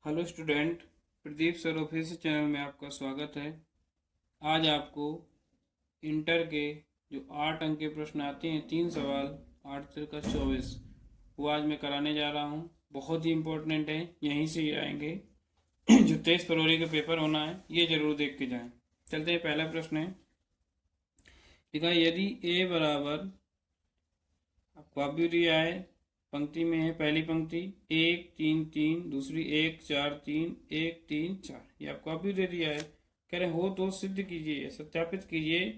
Hello student, Pradeep sir official channel में आपका स्वागत है। आज आपको इंटर के जो 8 अंक के प्रश्न आते हैं, 3 सवाल, 8 × 24, वो आज मैं कराने जा रहा हूँ। बहुत ही इम्पोर्टेंट है, यहीं से ही आएंगे। जो 23 फरवरी का पेपर होना है, ये जरूर देख के जाएं। चलते हैं, पहला प्रश्न है, लिखा है, यदि ए बराबर, आपको आप भी दिया है, पंक्ति में है, पहली पंक्ति 1 3 3, दूसरी 1 4 3 1 3 4, ये आपको आप भी दे दिया है। कह रहे हो तो सिद्ध कीजिए, सत्यापित कीजिए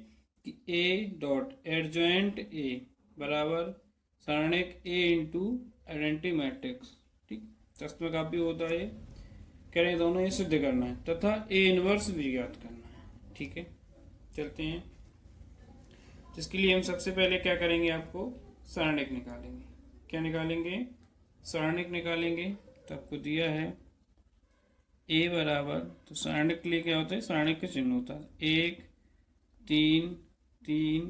कि ए डॉट एडजॉइंट ए बराबर सारणिक ए इंटू आइडेंटिटी मैट्रिक्स। ठीक, तस्वीर काफी होता है। कह रहे हैं दोनों ये सिद्ध करना है तथा ए इनवर्स भी ज्ञात करना है। ठीक है, चलते हैं। जिसके लिए हम सबसे पहले क्या करेंगे, आपको सारणिक निकालेंगे। क्या निकालेंगे? सारणिक निकालेंगे। तो आपको दिया है ए बराबर, तो सारणिक के लिए क्या होता है, सारणिक का चिन्ह होता है 1 3 3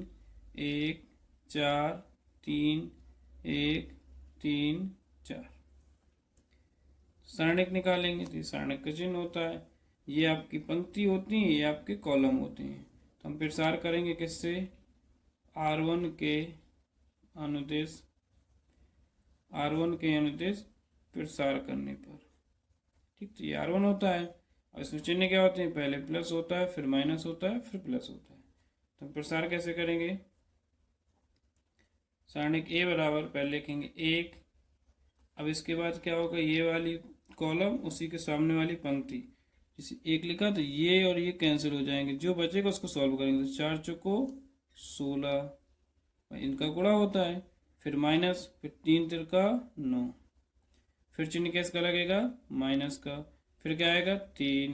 1 4 3 1 3 4। सारणिक निकालेंगे तो सारणिक का चिन्ह होता है। ये आपकी पंक्ति होती है, ये आपके कॉलम होते हैं। तो हम प्रसार करेंगे किससे? R1 के अनुदेश, R1 के अनुदेश प्रसार करने पर। ठीक, तो ये R1 होता है। और इसमें चिन्ह क्या होते हैं? पहले प्लस होता है, फिर माइनस होता है, फिर प्लस होता है। तो हम प्रसार कैसे करेंगे? सारणिक ए बराबर, पहले लिखेंगे 1। अब इसके बाद क्या होगा, ये वाली कॉलम उसी के सामने वाली पंक्ति, जैसे 1 लिखा तो ये और ये कैंसिल हो जाएंगे, जो बचेगा उसको सॉल्व करेंगे। तो 4 चौको 16, इनका गुणा होता है, फिर माइनस, फिर 3 तिरका 9, फिर चिन्ह किसका लगेगा? माइनस का। फिर क्या आएगा? 3।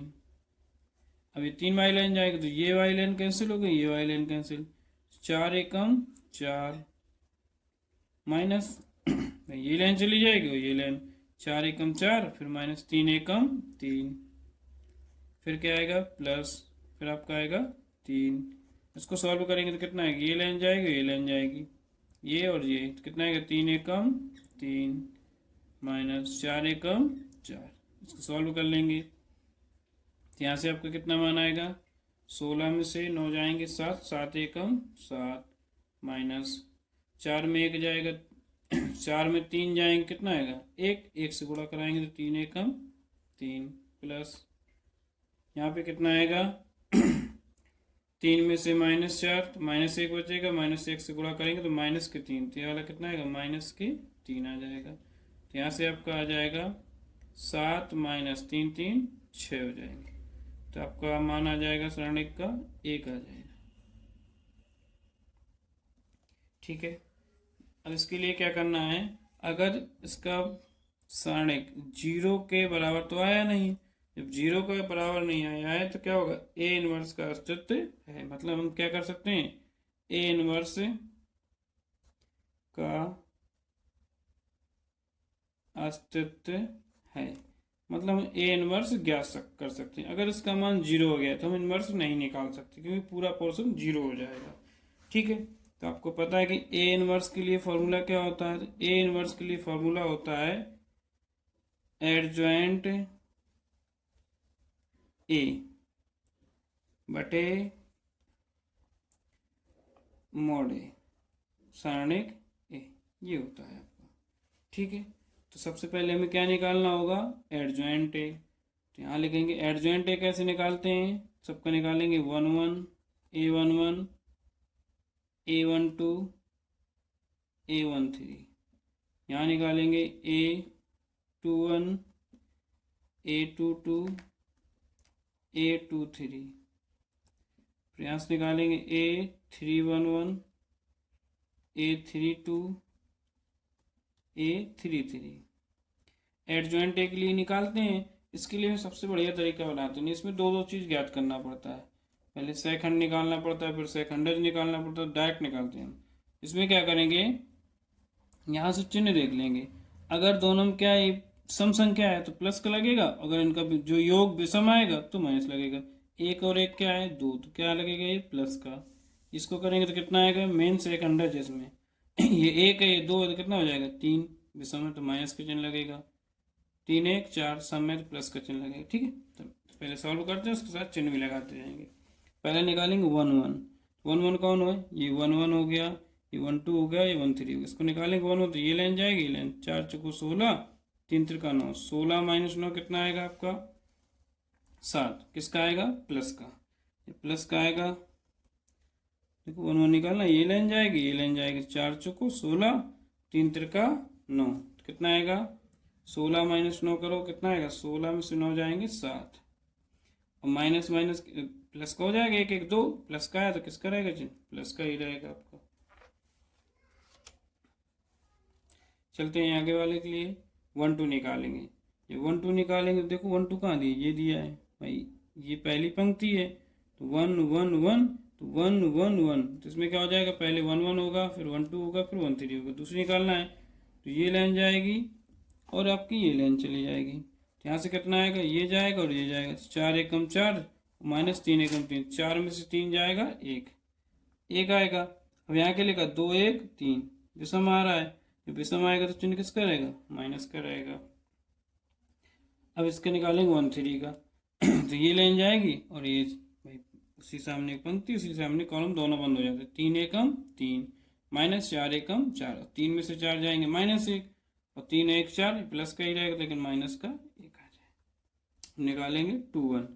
अब ये 3 वाली लाइन जाएगी तो ये वाली लाइन कैंसिल हो गई, ये वाली लाइन कैंसिल। 4 एकम 4 माइनस ये लाइन चली जाएगी और ये लाइन, 4 एकम 4, फिर माइनस 3 एकम 3, फिर क्या आएगा? प्लस, फिर आपका आएगा 3। इसको सॉल्व करेंगे तो कितना आएगा? ये लाइन जाएगी, ये लाइन जाएगी, ये और ये, तो कितना आएगा? 3 एकम 3 माइनस 4 एकम 4। इसको सॉल्व कर लेंगे तो यहाँ से आपका कितना मान आएगा? 16 में से 9 जाएंगे 7, 7 एकम 7 माइनस 4 में 1 जाएगा, 4 में 3 जाएंगे, कितना आएगा? 1, 1 से गुणा कराएंगे तो 3 एकम 3 प्लस, यहाँ पे कितना आएगा? 3 में से -4, तो -1 बचेगा, -1 से गुणा करेंगे तो -3, तो ये वाला कितना आएगा? -3 आ जाएगा। तो यहाँ से आपका आ जाएगा 7 - 3 3 6 हो जाएंगे। तो आपका मान आ जाएगा सारणिक का 1 आ जाएगा। ठीक है, अब इसके लिए क्या करना है, अगर इसका सारणिक 0 के बराबर तो आया नहीं, जब 0 के बराबर नहीं आया है तो क्या होगा? ए इनवर्स का अस्तित्व है। मतलब हम क्या कर सकते हैं? ए इनवर्स का अस्तित्व है, मतलब हम ए इनवर्स ज्ञात कर सकते हैं। अगर इसका मान 0 हो गया तो हम इनवर्स नहीं निकाल सकते, क्योंकि पूरा पोर्शन 0 हो जाएगा। ठीक है, तो आपको पता है कि ए इनवर्स के लिए फॉर्मूला क्या होता है? तो ए इनवर्स के लिए फॉर्मूला होता है एडजॉइंट ए बटे मॉड ए सारणिक ए, ये होता है आपका। ठीक है, तो सबसे पहले हमें क्या निकालना होगा? Adjoint A. तो यहाँ लिखेंगे एडजॉइंट ए कैसे निकालते हैं, सबका निकालेंगे 1 1 A11 A12 A13, यहाँ निकालेंगे A21 A22 A23, प्रयास निकालेंगे A311 A32 A33। Adjoint A के लिए निकालते हैं, इसके लिए सबसे बढ़िया तरीका बनाते हैं। इसमें दो चीज़ ज्ञात करना पड़ता है, पहले सेकंड निकालना पड़ता है, फिर सेकंडज निकालना पड़ता है, डायरेक्ट निकालते हैं। इसमें क्या करेंगे, यहाँ से चिन्ह देख लेंगे, अगर दोनों में क्या है, सम संख्या है तो प्लस का लगेगा, अगर इनका जो योग विषम आएगा तो माइनस लगेगा। 1 और 1 क्या है? 2, तो क्या लगेगा? ये प्लस का। इसको करेंगे तो कितना आएगा? मेन सेकंडज इसमें ये 1 है, ये 2 है, तो कितना हो जाएगा? 3, विषम है तो माइनस का चिन्ह लगेगा। 3 1 4 सब में तो प्लस का चिन्ह लगेगा। ठीक है, तो पहले सॉल्व करते हैं, उसके साथ चिन्ह भी लगाते जाएंगे। पहले निकालेंगे 1 1 1 1 कौन है, ये 1 1 हो गया, ये 1 2 हो गया, ये 1 3 हो गया। इसको निकालेंगे 1 1 तो ये लाइन जाएगी, ये लाइन 4 चौको 16 3 त्रिका 9, 16 माइनस 9 कितना आएगा आपका 7। किसका आएगा, प्लस का, ये प्लस का आएगा। देखो 1 1 निकालना, ये लाइन जाएगी, ये लाइन जाएगी, 4 चौको 16 3 त्रिका 9, कितना आएगा 16 माइनस 9 करो कितना आएगा, 16 में से 9 जाएंगे 7, और माइनस माइनस प्लस का हो जाएगा, 1 1 2 प्लस का है तो किसका रहेगा जी, प्लस का ही रहेगा आपका। चलते हैं आगे वाले के लिए, 1 2 निकालेंगे। ये 1 2 निकालेंगे, देखो 1 2 कहाँ दिए, ये दिया है भाई, ये पहली पंक्ति है, तो 1 1 1 तो 1 1 1, तो इसमें क्या हो जाएगा, पहले 1 1 होगा, फिर 1 2 होगा, फिर 1 3 होगा। दूसरी निकालना है तो ये लाइन जाएगी और आपकी ये लाइन चली जाएगी, तो यहाँ से कितना आएगा, ये जाएगा और ये जाएगा, 4 एकम 4 माइनस 3 एकम 3, 4 में से 3 जाएगा 1 1 आएगा। अब यहाँ के लिखा 2 1 3, विषम आ रहा है, जब विषम आएगा तो चिन्ह किसका रहेगा, माइनस का रहेगा। अब इसके निकालेंगे 1 3 का तो ये लाइन जाएगी और ये भाई उसी सामने एक पंक्ति उसी सामने कॉलम, दोनों बंद हो जाते, 3 एकम 3 माइनस 4 एकम 4, 3 में से 4 जाएंगे माइनस 1, और 3 1 4 प्लस का ही रहेगा लेकिन माइनस का 1 आ जाए। निकालेंगे 2 1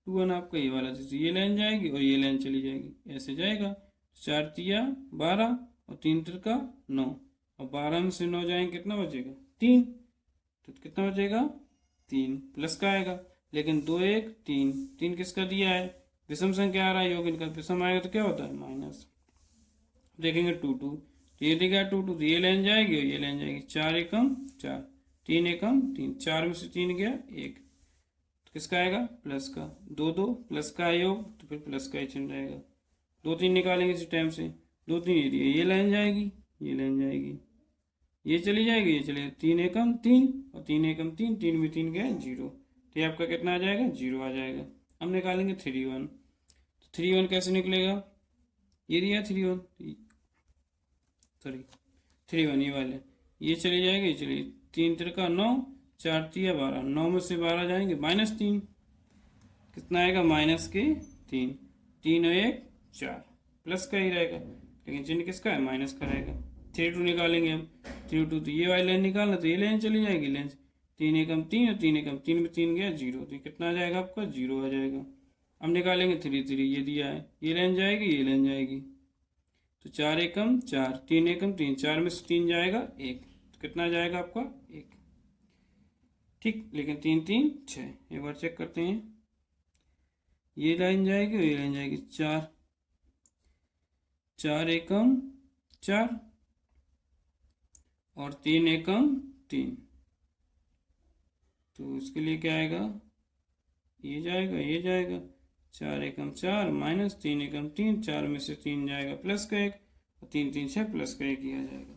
2 1 आपका ये वाला, जैसे ये लाइन जाएगी और ये लाइन चली जाएगी, ऐसे जाएगा, 4 तिया 12 और 3 त्रिका 9, और 12 में से 9 जाएंगे कितना बचेगा 3, तो कितना बचेगा 3, प्लस का आएगा, लेकिन 2 1 3 3 किसका दिया है, विषम संख्या आ रहा है, योग इनका विषम आएगा तो क्या होता है माइनस। देखेंगे 2 2, ये दिखा 2 2, ये लाइन जाएगी और ये लाइन जाएगी, 4 एकम 4 3 एकम 3, 4 में से 3 गया 1, तो किसका आएगा प्लस का, 2 2 प्लस का योग तो फिर प्लस का ही चिन्ह रहेगा। 2 3 निकालेंगे इसी टाइम से, 2 3 ये दिए, ये लाइन जाएगी, ये लाइन जाएगी, ये चली जाएगी, ये चलेगी, 3 एकम 3 और 3 एकम 3, 3 में 3 गया 0, तो ये आपका कितना आ जाएगा 0 आ जाएगा। हम निकालेंगे 3 1, तो 3 1 कैसे निकलेगा, ये दिया 3 1 सॉरी 3 1 ये वाले, ये चली जाएगी, चलिए 3 त्रिका 9 4 तिया 12, 9 में से 12 जाएंगे माइनस 3, कितना आएगा माइनस के 3, 3 और 1 4, प्लस का ही रहेगा लेकिन चिन्ह किसका है माइनस का रहेगा। 3 2 निकालेंगे हम, 3 2 तो ये वाली लाइन निकालना, तो ये लाइन चली जाएगी, लाइन 3 एकम 3 और 3 एकम 3 में 3 गया 0, तो कितना आ जाएगा आपका 0 आ जाएगा। अब निकालेंगे 3 3, ये दिया है, ये लाइन जाएगी, ये लाइन जाएगी, तो 4 एकम 4 3 एकम 3, 4 में से 3 जाएगा 1, तो कितना जाएगा आपका 1, ठीक, लेकिन 3 3 6, एक बार चेक करते हैं, ये लाइन जाएगी और ये लाइन जाएगी, 4 4 एकम 4 और 3 एकम 3, तो इसके लिए क्या आएगा, ये जाएगा, ये जाएगा, 4 एकम 4 माइनस 3 एकम 3, 4 में से 3 जाएगा प्लस का 1 और 3 3 6 प्लस का 1 ही आ जाएगा।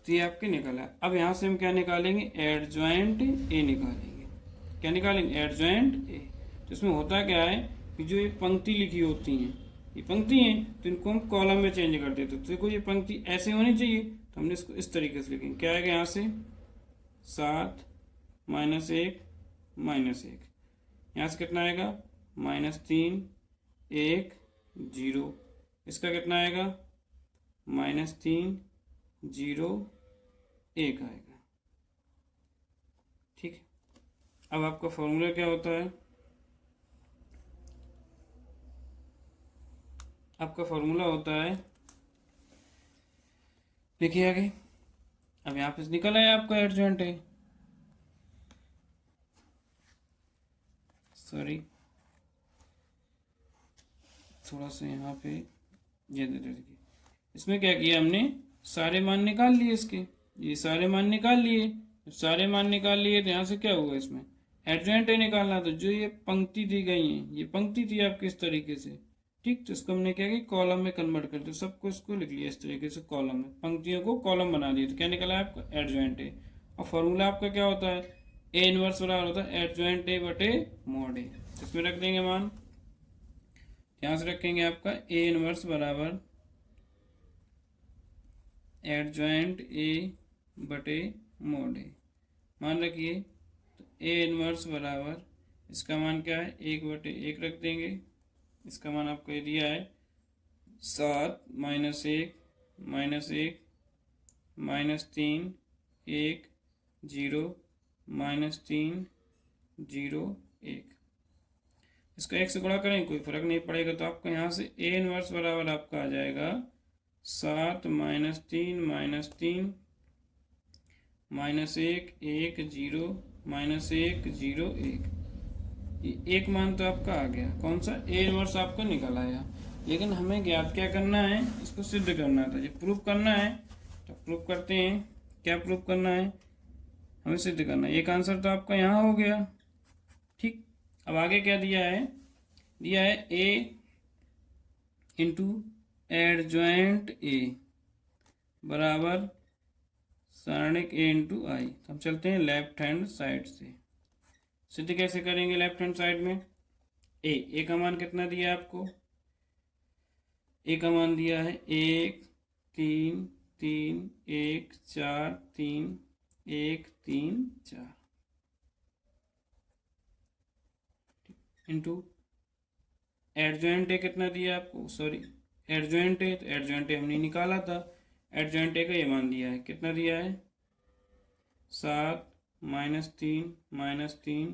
तो ये आपके निकला। अब यहाँ से हम क्या निकालेंगे, एडजॉइंट ए निकालेंगे। क्या निकालेंगे, एडजॉइंट ए। तो इसमें होता क्या है कि जो ये पंक्ति लिखी होती हैं, ये पंक्ति हैं, तो इनको हम कॉलम में चेंज कर देते, तो देखो ये पंक्ति ऐसे होनी चाहिए, तो हमने इसको इस तरीके से लिखेंगे। क्या आएगा यहाँ से 7 माइनस 1 माइनस 1, यहाँ से कितना आएगा माइनस 3 1 0, इसका कितना आएगा माइनस 3 0 1 आएगा, ठीक है। अब आपका फॉर्मूला क्या होता है, आपका फॉर्मूला होता है, देखिए आगे, अब यहाँ पे निकल आया आपका एडजॉइंट है, सॉरी थोड़ा सा यहाँ पे ये दे देखिए, इसमें क्या किया हमने, सारे मान निकाल लिए इसके, ये सारे मान निकाल लिए, सारे मान निकाल लिए तो यहाँ से क्या होगा, इसमें एडजॉइंट ए निकालना, तो जो ये पंक्ति दी गई है, ये पंक्ति थी आपकी इस तरीके से, ठीक, तो इसको हमने क्या किया कॉलम में कन्वर्ट कर दिया, सबको इसको लिख लिया इस तरीके से कॉलम में, पंक्तियों को कॉलम बना दिया, तो क्या निकला है आपका एडजॉइंट ए। और फॉर्मूला आपका क्या होता है, ए इनवर्स बराबर होता है एडजॉइंट ए बटे मॉड ए, इसमें रख देंगे मान, यहाँ से रखेंगे आपका ए इनवर्स बराबर एडजॉइंट ए बटे मॉड ए, मान रखिए, ए इनवर्स बराबर इसका मान क्या है, 1/1 रख देंगे। इसका मान आपको ये दिया है 7 -1 -1 -3 1 0 -3 0 1। इसका 1 से गुणा करें कोई फर्क नहीं पड़ेगा, तो आपको यहाँ से ए इनवर्स बराबर आपका आ जाएगा 7 -3 -3 -1 1 0 -1 0 1। ये एक मान तो आपका आ गया, कौन सा, ए इनवर्स आपका निकल आया। लेकिन हमें ज्ञात क्या करना है, इसको सिद्ध करना था। ये प्रूफ करना है तो प्रूफ करते हैं। क्या प्रूफ करना है, हमें सिद्ध करना है। एक आंसर तो आपका यहाँ हो गया, ठीक। अब आगे क्या दिया है, दिया है ए इंटू एडजॉइंट ए बराबर सारणिक ए इंटू आई। हम चलते हैं लेफ्ट हैंड साइड से। सिद्ध कैसे करेंगे लेफ्ट हैंड साइड में, ए का मान कितना दिया है आपको, ए का मान दिया है 1 3 3 1 4 3 1 3 4 इंटू एडजॉइंट ए कितना दिया आपको, सॉरी एडजॉइंट ए, तो एडजॉइंट ए हमने निकाला था। एडजॉइंट ए का ये मान दिया है, कितना दिया है 7 -3 -3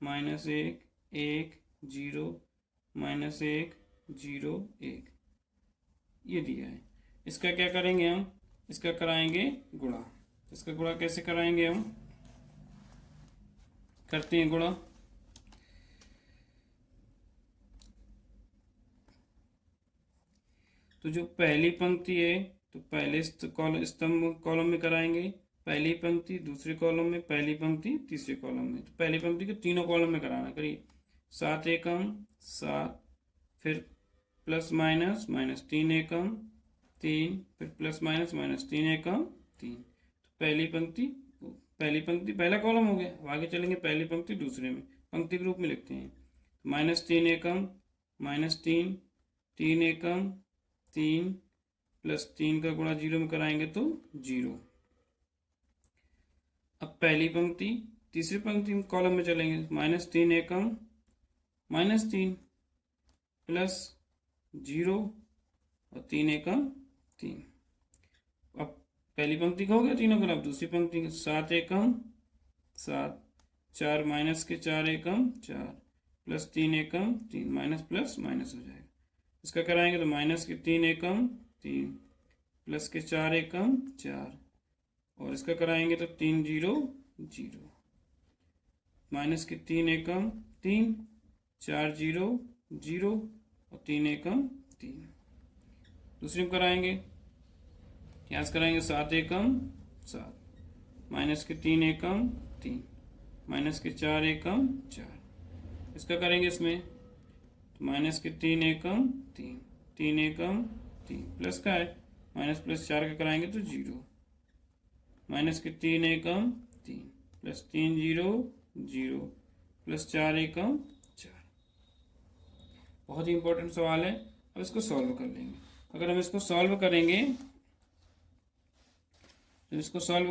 -1 1 0 -1 0 1 ये दिया है। इसका क्या करेंगे हम, इसका कराएंगे गुणा। इसका गुणा कैसे कराएंगे हम, करते हैं गुणा। तो जो पहली पंक्ति है तो पहले स्तंभ कॉलम में कराएंगे, पहली पंक्ति दूसरे कॉलम में, पहली पंक्ति तीसरे कॉलम में। तो पहली पंक्ति को तीनों कॉलम में कराना। करिए 7 एकम 7, फिर प्लस माइनस -3 एकम 3, फिर प्लस माइनस -3 एकम 3। तो पहली पंक्ति पहला कॉलम हो गया। अब आगे चलेंगे, पहली पंक्ति दूसरे में, पंक्ति के रूप में लिखते हैं। -3 एकम -3 3 एकम 3 प्लस 3 का गुणा 0 में कराएंगे तो 0। अब पहली पंक्ति तीसरी पंक्ति कॉलम में चलेंगे, -3 एकम -3 प्लस 0 और 3 एकम 3। अब पहली पंक्ति का हो गया तीनों का, अब दूसरी पंक्ति 7 एकम 7 4 माइनस के 4 एकम 4 प्लस 3 एकम 3 माइनस प्लस माइनस हो जाएगा। इसका कराएंगे तो माइनस के 3 एकम 3 प्लस के 4 एकम 4 और इसका कराएंगे तो 3 0 0 माइनस के 3 एकम 3 4 0 0 और 3 एकम 3। दूसरी में कराएंगे, यहाँ से कराएंगे 7 एकम 7 माइनस के 3 एकम 3 माइनस के 4 एकम 4। इसका करेंगे इसमें तो माइनस के 3 एकम 3 3 एकम 3 प्लस का है माइनस प्लस 4 का कराएंगे तो 0 माइनस के 3 एकम 3 प्लस 3 0 0 प्लस 4 एकम 4। बहुत ही इंपॉर्टेंट सवाल है। अब इसको सॉल्व कर लेंगे। अगर हम इसको सॉल्व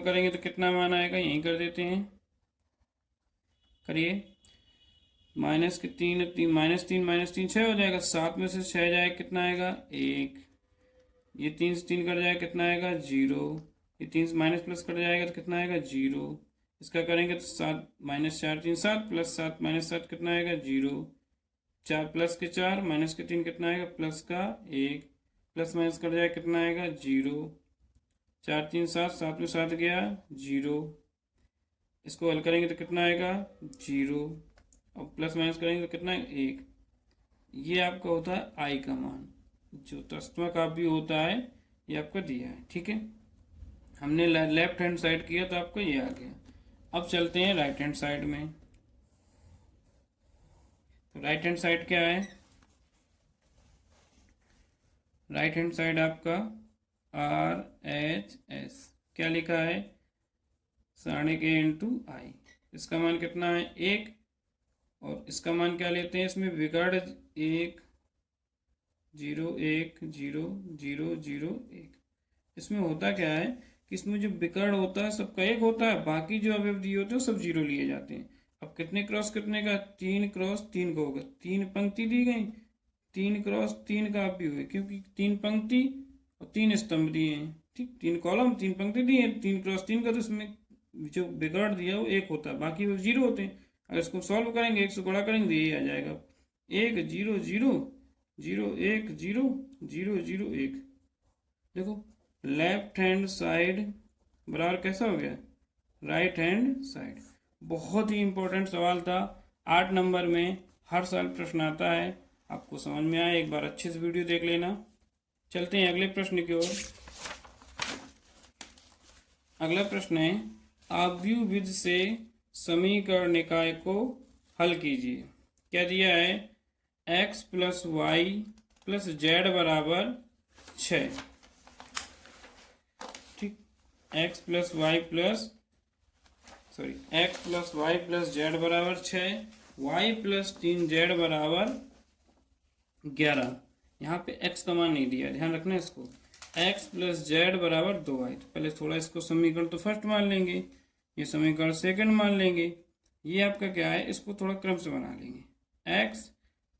करेंगे तो कितना मान आएगा, यहीं कर देते हैं। करिए माइनस के 3 -3 6 हो जाएगा। 7 में से 6 जाए कितना आएगा 1। ये 3 से 3 कट जाएगा कितना आएगा 0। ये 3 से माइनस प्लस कट जाएगा तो कितना आएगा 0। इसका करेंगे तो 7 -4 3 7 प्लस 7 -7 कितना आएगा 0। 4 प्लस के 4 माइनस के 3 कितना आएगा प्लस का 1 प्लस माइनस कट जाएगा कितना आएगा 0। 4 3 7 7 में 7 गया 0। इसको हल करेंगे तो कितना आएगा 0 और प्लस माइनस करेंगे तो कितना है 1। ये आपका होता है आई का मान, जो तस्मा का भी होता है ये आपका दिया है। ठीक है, हमने लेफ्ट हैंड साइड किया तो आपको ये आ गया। अब चलते हैं राइट हैंड साइड में। तो राइट हैंड साइड क्या है, राइट हैंड साइड आपका RHS क्या लिखा है सारणिक A इंटू आई। इसका मान कितना है 1 और इसका मान क्या लेते हैं इसमें विकर्ण 1 0 1 0 0 0 1। इसमें होता क्या है कि इसमें जो विकर्ण होता है सबका 1 होता है, बाकी जो अवयव दिए होते हैं सब 0 लिए जाते हैं। अब कितने क्रॉस कितने का, 3 क्रॉस 3 का होगा, 3 पंक्ति दी गई, 3 क्रॉस 3 का भी हुए, क्योंकि 3 पंक्ति और 3 स्तंभ दिए हैं, ठीक, 3 कॉलम 3 पंक्ति दी है, 3 क्रॉस 3 का, तो इसमें जो बिगाड़ दिया वो 1 होता है, बाकी वो 0 होते हैं। अगर इसको सॉल्व करेंगे 1 से गुणा करेंगे तो ये आ जाएगा 1 0 0 0 1 0 0 0 1। देखो लेफ्ट हैंड साइड बराबर कैसा हो गया, राइट हैंड साइड। बहुत ही इंपॉर्टेंट सवाल था, 8 नंबर में हर साल प्रश्न आता है। आपको समझ में आया एक बार अच्छे से वीडियो देख लेना। चलते हैं अगले प्रश्न की ओर। अगला प्रश्न है, आव्यूविद से समीकरण निकाय को हल कीजिए। क्या दिया है, x plus y plus z बराबर 6, ठीक, x plus y plus z बराबर 6, y प्लस 3 जेड बराबर 11। यहाँ पे x का मान नहीं दिया, ध्यान रखना इसको, x प्लस जेड बराबर 2y। तो पहले थोड़ा इसको समीकरण तो फर्स्ट मान लेंगे, ये समीकरण सेकंड मान लेंगे, ये आपका क्या है, इसको थोड़ा क्रम से बना लेंगे। x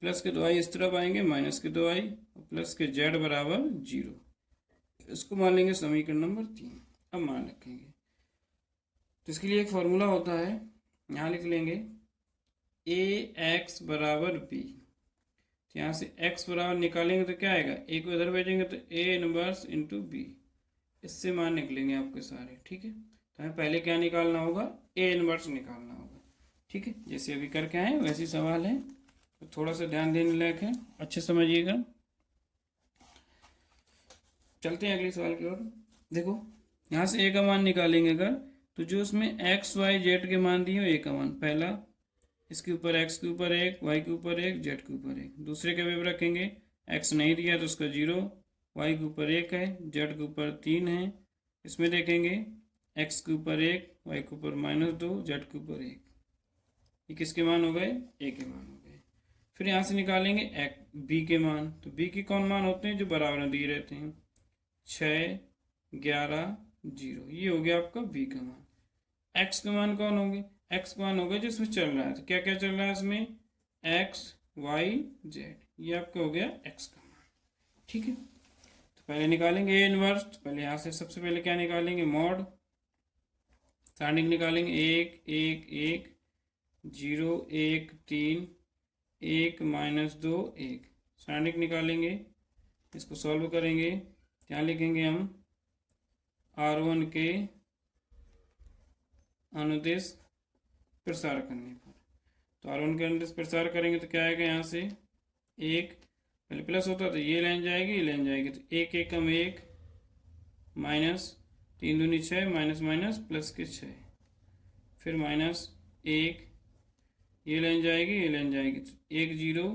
प्लस के 2i इस तरफ आएंगे, माइनस के 2i प्लस के z बराबर 0, इसको मान लेंगे समीकरण नंबर 3। अब मान रखेंगे, तो इसके लिए एक फॉर्मूला होता है, यहाँ लिख लेंगे ax बराबर b। तो यहाँ से x बराबर निकालेंगे तो क्या आएगा, a को इधर भेजेंगे तो a इनवर्स इंटू बी, इससे मान निकलेंगे आपके सारे, ठीक है। तो हमें पहले क्या निकालना होगा, a इनवर्स निकालना होगा, ठीक है। जैसे अभी करके आए वैसे ही सवाल है, तो थोड़ा सा ध्यान देने लायक है, अच्छे समझिएगा। चलते हैं अगले सवाल की ओर। देखो यहाँ से a का मान निकालेंगे अगर, तो जो उसमें x y z के मान दिए a का मान, पहला इसके ऊपर x के ऊपर 1, y के ऊपर 1, z के ऊपर 1। दूसरे के वेब रखेंगे, x नहीं दिया तो उसका 0, y के ऊपर 1 है, z के ऊपर 3 है। इसमें देखेंगे x के ऊपर 1, y के ऊपर -2, z के ऊपर 1। ये किसके मान हो गए, a के मान हो गए। फिर यहाँ से निकालेंगे b के मान, तो b के कौन मान होते हैं, जो बराबर में दिए रहते हैं, 6 11 0, ये हो गया आपका b का मान। x के मान कौन होंगे, x का मान होगा जो इसमें चल रहा है, तो क्या क्या चल रहा है इसमें, x y z, ये आपका हो गया x का मान, ठीक है। तो पहले निकालेंगे a इनवर्स, तो पहले यहाँ से सबसे पहले क्या निकालेंगे, मॉड, सारणिक निकालेंगे 1 1 1 0 1 3 1 -2 1, सारणिक निकालेंगे, इसको सॉल्व करेंगे। क्या लिखेंगे हम, R1 के अनुदिश प्रसार करने पर, तो R1 के अनुदिश प्रसार करेंगे तो क्या आएगा, यहाँ से 1, पहले प्लस होता तो ये लाइन जाएगी, ये लाइन जाएगी, तो 1 1 कम 1 माइनस 3 दूनी 6 माइनस माइनस प्लस के 6, फिर -1, ये लाइन जाएगी, ये लाइन जाएगी, तो 1 0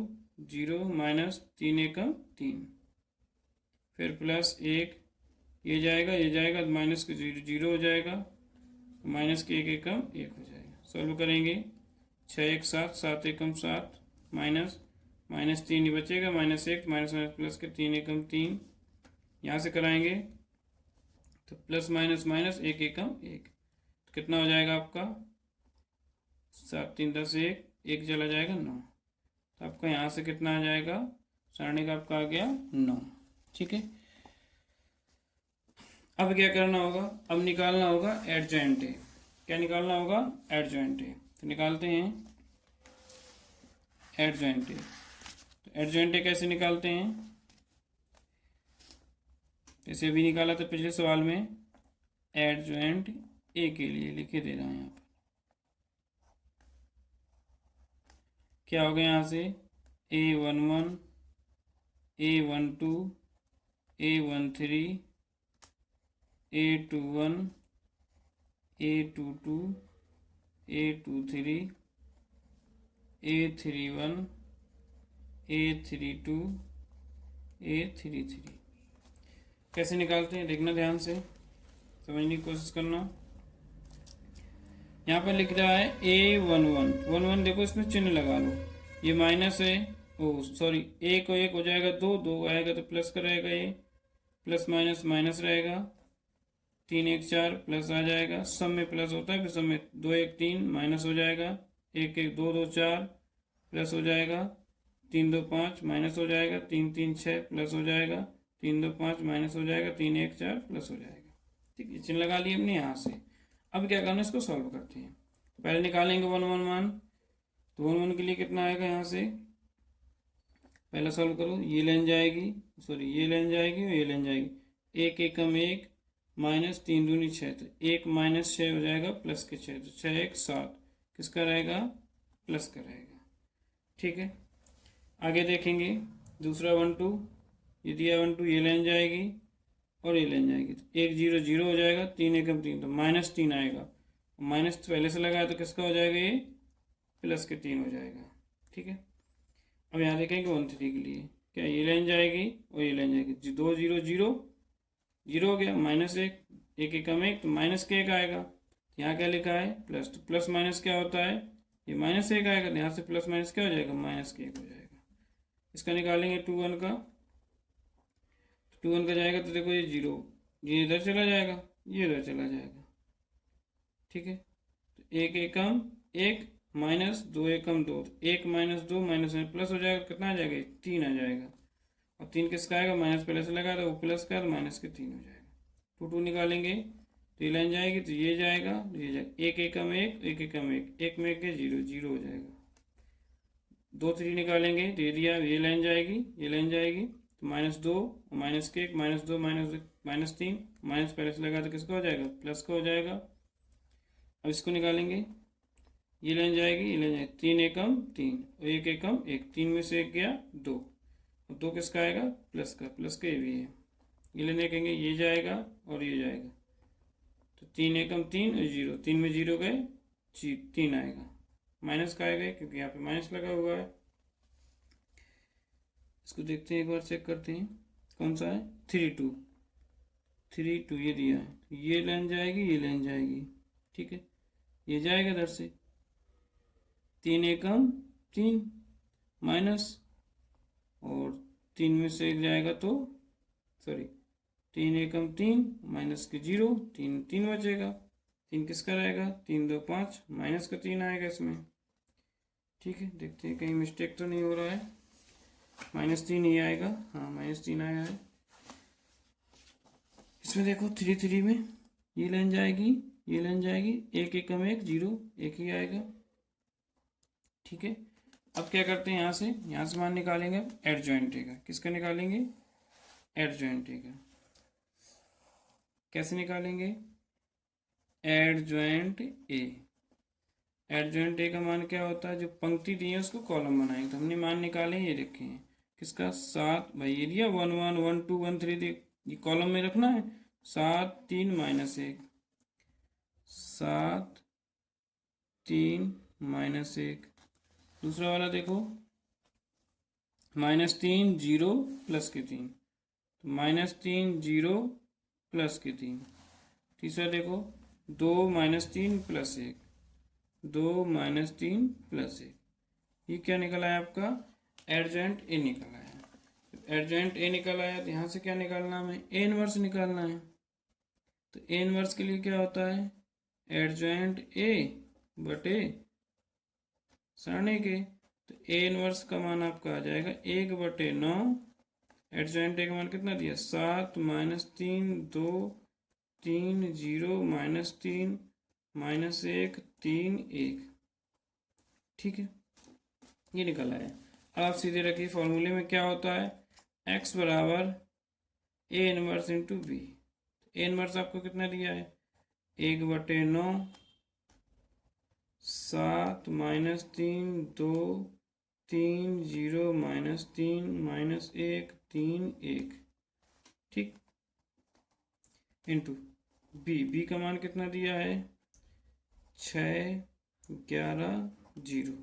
0 माइनस 3 1 3, फिर +1, ये जाएगा ये जाएगा, माइनस के 0 0 हो जाएगा, माइनस के 1 1 हो जाएगा। सॉल्व करेंगे, 6 1 7 7 1 7, माइनस 3 ही बचेगा, -1 माइनस माइनस प्लस के 3 1 3, यहाँ से कराएंगे तो प्लस माइनस माइनस 1 1 1, तो कितना हो जाएगा आपका, 7 3 10 1 चला जाएगा 9, तो आपका यहाँ से कितना आ जाएगा, सारणी का आपका आ गया 9, ठीक है। अब क्या करना होगा, अब निकालना होगा एडजॉइंट ए। क्या निकालना होगा, एडजॉइंट ए। तो निकालते हैं एडजॉइंट ए। तो एडजॉइंट ए कैसे निकालते हैं, जैसे अभी निकाला था पिछले सवाल में, एडजॉइंट ए के लिए लिखे दे रहा है यहाँ पर, क्या हो गया, यहाँ से A11 A12 A13 A21 A22 A23 A31 A32 A33। कैसे निकालते हैं देखना, ध्यान से समझने की कोशिश करना। यहाँ पर लिख रहा है A11 देखो इसमें चिन्ह लगा लो, ये माइनस है, ओ सॉरी, ए को 1 हो जाएगा, 2 2 आएगा तो प्लस का रहेगा, ये प्लस माइनस माइनस रहेगा, 3 1 4 प्लस आ जाएगा, सब में प्लस होता है, फिर सब में 2 1 3 माइनस हो जाएगा, एक एक दो दो चार प्लस हो जाएगा, 3 2 5 माइनस हो जाएगा, 3 3 6 प्लस हो जाएगा, 3 2 5 माइनस हो जाएगा, 3 1 4 प्लस हो जाएगा। ठीक है, चिन्ह लगा लिए हमने यहाँ से। अब क्या करना है, इसको सॉल्व करते हैं। पहले निकालेंगे 1 1 मान, तो 1 1 के लिए कितना आएगा, यहाँ से पहला सॉल्व करो, ये लेन जाएगी, सॉरी ये लेन जाएगी और ये लेन जाएगी, एक एकम एक माइनस 3 दूनी 6, तो 1 माइनस 6 हो जाएगा प्लस के 6, तो 6 1 7 किसका रहेगा, प्लस का रहेगा। ठीक है, आगे देखेंगे दूसरा 1 2, ये दिया 1 2, ये लेन जाएगी और ये लेन जाएगी, तो 1 0 0 हो जाएगा, 3 एकम 3, तो माइनस 3 आएगा, माइनस पहले से लगाया तो किसका हो जाएगा, ये प्लस के 3 हो जाएगा। ठीक है, अब यहाँ देखेंगे 1 3 के लिए क्या, ये लाइन जाएगी और ये लाइन जाएगी, 2 0 0 0 हो गया, माइनस एक, एक एकम एक, तो माइनस के एक आएगा, यहाँ क्या लिखा है प्लस, तो प्लस माइनस क्या होता है, ये माइनस एक आएगा, तो यहाँ से प्लस माइनस क्या हो जाएगा, माइनस के एक हो जाएगा। इसका निकालेंगे 2 1 का, तो 2 1 का जाएगा तो देखो ये 0, ये इधर चला जाएगा, ये इधर चला जाएगा। ठीक है, तो एक एकम एक माइनस 2 एकम 2, एक माइनस 2 माइनस में प्लस हो जाएगा, कितना आ जाएगा, 3 आ जाएगा, और 3 किसका आएगा, माइनस पहले से लगा तो वो प्लस का, तो माइनस के 3 हो जाएगा। 2 2 निकालेंगे तो ये लाइन जाएगी, तो ये जाएगा, तो ये जाएगा, एक एकम एक, एक एकम एक, एक में एक 0 0 हो जाएगा। 2 3 निकालेंगे तो ये दिया, ये लाइन जाएगी, ये लाइन जाएगी, तो माइनस 2 माइनस के एक, माइनस 2 माइनस 3, माइनस पहले से लगा तो किसका हो जाएगा, प्लस का हो जाएगा। अब इसको निकालेंगे, ये लाइन जाएगी, ये लाइन जाएगी, 3 एकम 3 और एक एकम एक, 3 में से एक गया 2, और 2 किसका आएगा, प्लस का, प्लस का ये भी है, ये लाइन देखेंगे, ये जाएगा और ये जाएगा, तो 3 एकम 3 और 0, 3 में 0 गए 3 आएगा, माइनस का आएगा क्योंकि यहाँ पे माइनस लगा हुआ है। इसको देखते हैं, एक बार चेक करते हैं कौन सा है, 3 2 3 2 ये दिया है, ये लाइन जाएगी, ये लाइन जाएगी। ठीक है, ये जाएगा इधर से, 3 एकम 3 माइनस, और 3 में से एक जाएगा तो सॉरी 3 एकम 3 माइनस के 0, 3 3 बचेगा, 3 किसका रहेगा, 3 2 5 माइनस का 3 आएगा इसमें। ठीक है, देखते हैं कहीं मिस्टेक तो नहीं हो रहा है, -3 ही आएगा, हाँ -3 आया है। इसमें देखो 3 3 में ये लाइन जाएगी, ये लाइन जाएगी, एक एकम एक 0, एक ही आएगा। ठीक है, अब क्या करते हैं, यहाँ से मान निकालेंगे एडजॉइंट ए का, किसका निकालेंगे, एडजॉइंट ए का। कैसे निकालेंगे, एडजॉइंट ए, एडजॉइंट ए का मान क्या होता है, जो पंक्ति दी है उसको कॉलम बनाएंगे, तो हमने मान निकाले ये रखे हैं, किसका 7, भाई ये दिया 1 1 1 2 1 3, ये कॉलम में रखना है, 7 3 माइनस 1, 7 3 माइनस 1, दूसरा वाला देखो -3 0 प्लस के 3, तो -3 0 प्लस के 3, तीसरा देखो 2 -3 प्लस 1, 2 -3 प्लस 1, ये क्या निकला है आपका, एडजॉइंट ए निकला है। एडजॉइंट ए निकल आया, तो यहाँ से क्या निकालना हमें, ए इनवर्स निकालना है। तो ए इनवर्स के लिए क्या होता है, एडजॉइंट ए बटे सरणी के, तो ए इनवर्स का मान आपका आ जाएगा 1/9, एडजॉइंट ए का मान कितना दिया, 7 -3 2 3 0 -3 -1 3 1। ठीक है, ये निकल आया। अब आप सीधे रखिए, फॉर्मूले में क्या होता है, x बराबर A inverse into B, A inverse आपको कितना दिया है, 1/9, 7 -3 2 3 0 -3 -1 3 1। ठीक, इंटू बी का मान कितना दिया है, 6 11 0,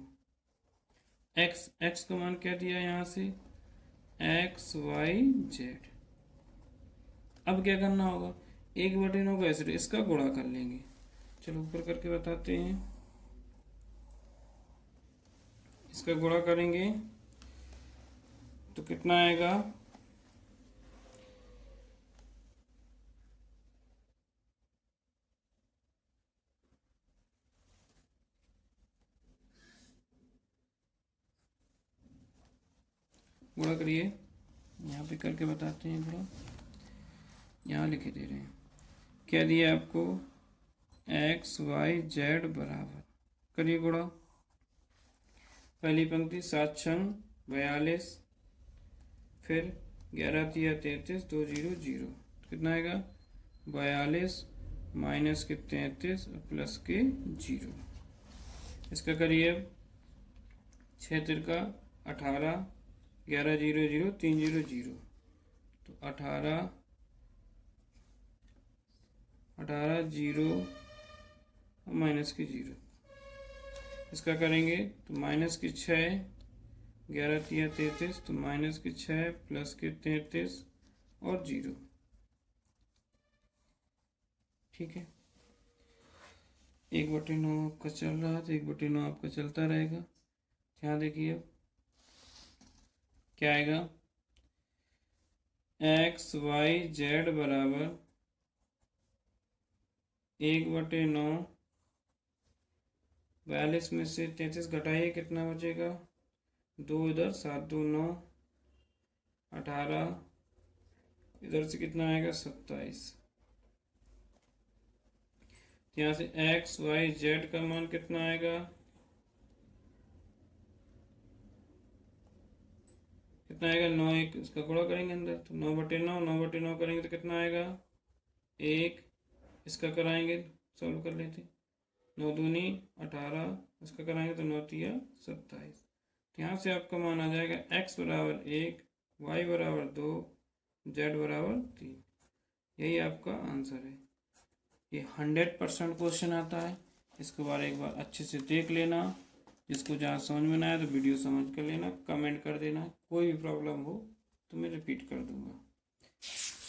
एक्स का मान क्या दिया है यहाँ से, x y z। अब क्या करना होगा, 1/9 का ऐसे इसका गुणा कर लेंगे, चलो ऊपर करके बताते हैं। इसका गुणा करेंगे तो कितना आएगा, गुणा करिए, यहाँ पे करके बताते हैं थोड़ा, यहाँ लिखे दे रहे हैं। क्या दिया आपको, एक्स वाई जेड बराबर, करिए गुणा। पहली पंक्ति 7 छंग 42, फिर 11 तिया 33, 2 0 0, कितना आएगा 42 माइनस के 33 प्लस के 0। इसका करिए 6 तिरका 18, 11 0 0 3 0 0, तो 18 0 माइनस के 0। इसका करेंगे तो माइनस के 6, 11 तिया 33, तो माइनस के 6 प्लस के 33 और 0। ठीक है, 1/9 आपका चल रहा है तो 1/9 आपका चलता रहेगा। यहाँ देखिए अब क्या आएगा, एक्स वाई जेड बराबर 1/9, 42 में से 33 घटाइए, कितना बचेगा 2 इधर, 7 2 9, 18, इधर से कितना आएगा 27। यहाँ से एक्स वाई जेड का मान कितना आएगा, कितना आएगा 9, 1 इसका गुणा करेंगे अंदर तो 9/9, 9/9 करेंगे तो कितना आएगा 1, इसका कराएंगे सॉल्व कर लेते, 9 दूनी 18, इसका कराएंगे तो 9 तिया 27। यहाँ से आपका मान आ जाएगा x बराबर 1, y बराबर 2, z बराबर 3। यही आपका आंसर है। ये 100% क्वेश्चन आता है। इसके बारे एक बार अच्छे से देख लेना, जिसको जहाँ समझ में ना आए तो वीडियो समझ कर लेना, कमेंट कर देना, कोई भी प्रॉब्लम हो तो मैं रिपीट कर दूंगा।